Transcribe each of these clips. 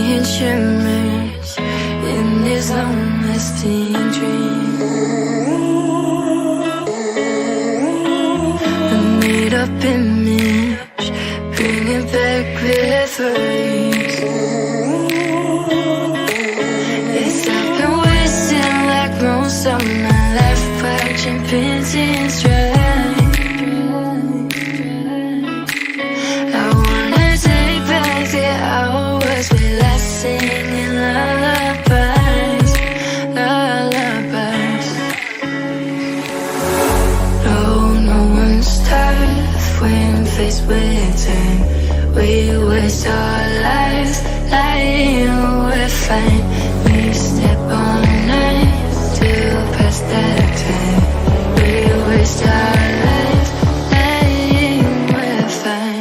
seeing shimmers in this long-lasting dream. A made-up image, bringing back memories. Yes, I've been wasting like most of my life, watching pins in stride. Singing lullabies, lullabies. No one's tough when faced with time. We waste our lives lying, we're fine. We step on knives to pass that time. We waste our lives lying, we're fine.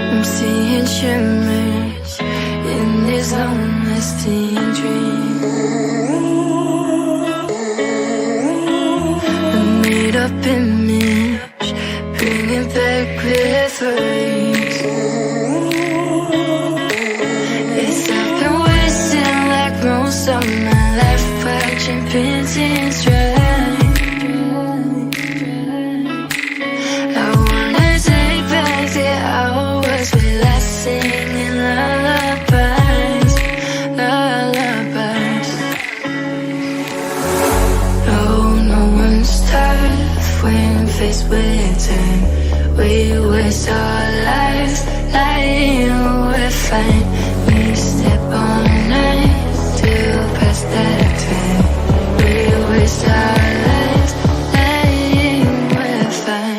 I'm seeing shimmers in this long-lasting dream. A made-up image, bringing back memories. Yes, I've been wasting like most of my life, watching pins in stride. Singing lullabies, lullabies. No one's tough when faced with time. We waste our lives lying, we're fine. We step on knives to pass that time. We waste our lives lying, we're fine.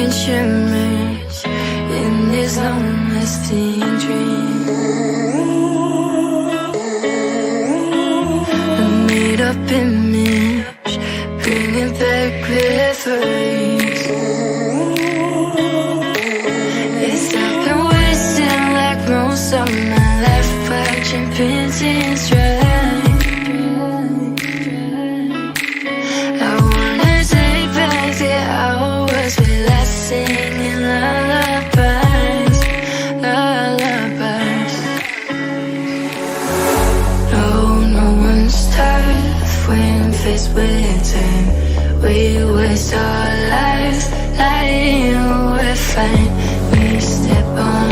and shimmers in this long-lasting dream. A made-up image, bringing back memories. Yes, I've been wasting like most of my life, watching paintings dry. Singing lullabies, lullabies. No one's tough when faced with time. We waste our lives lying, we're fine. We step on